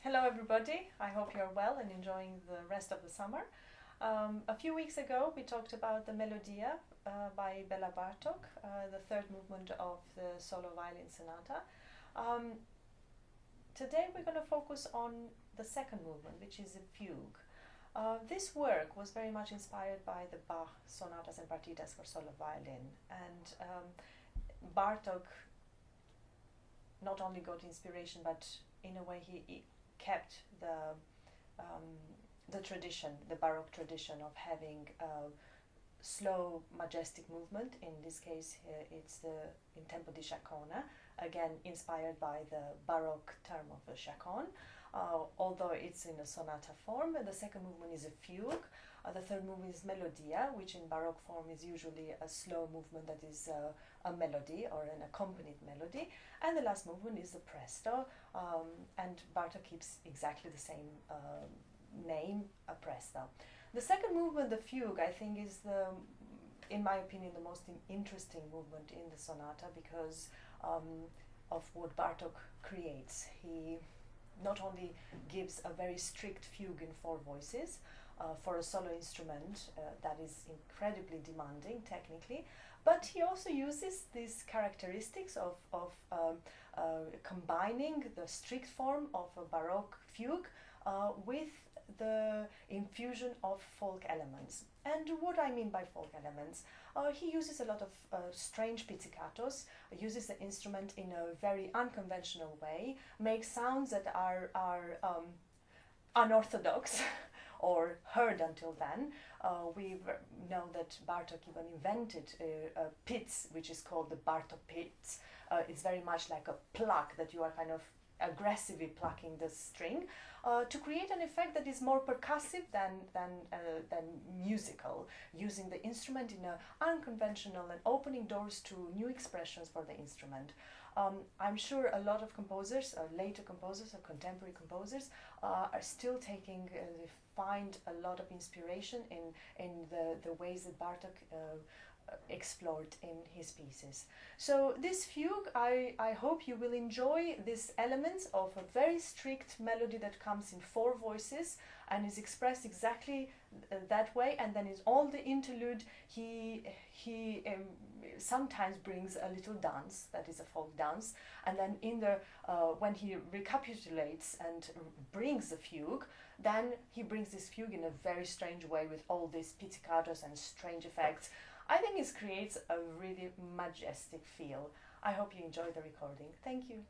Hello everybody, I hope you're well and enjoying the rest of the summer. A few weeks ago we talked about the Melodia by Bela Bartok, the third movement of the Solo Violin Sonata. Today we're going to focus on the second movement, which is a fugue. This work was very much inspired by the Bach sonatas and partitas for solo violin, and Bartok not only got inspiration, but in a way he kept the tradition, the Baroque tradition of having a slow, majestic movement. In this case, it's the in tempo di chaconne, again inspired by the Baroque term of the chaconne. Although it's in a sonata form, the second movement is a fugue. The third movement is melodia, which in Baroque form is usually a slow movement that is a melody or an accompanied melody. And the last movement is the presto, and Bartok keeps exactly the same name, a presto. The second movement, the fugue, I think is in my opinion, the most interesting movement in the sonata because of what Bartok creates. He not only gives a very strict fugue in four voices for a solo instrument that is incredibly demanding technically, but he also uses these characteristics of combining the strict form of a Baroque fugue with the infusion of folk elements. And what I mean by folk elements, he uses a lot of strange pizzicatos, uses the instrument in a very unconventional way, makes sounds that are unorthodox or heard until then. We know that Bartok even invented a pizz, which is called the Barto pizz. It's very much like a pluck that you are kind of aggressively plucking the string to create an effect that is more percussive than musical, using the instrument in an unconventional and opening doors to new expressions for the instrument. I'm sure a lot of composers, later composers or contemporary composers, are still taking, find a lot of inspiration in the ways that Bartok explored in his pieces. So this fugue, I hope you will enjoy these elements of a very strict melody that comes in four voices and is expressed exactly that way, and then in all the interlude he sometimes brings a little dance that is a folk dance, and then in the when he recapitulates and brings the fugue, then he brings this fugue in a very strange way with all these pizzicatos and strange effects. I think it creates a really majestic feel. I hope you enjoy the recording. Thank you.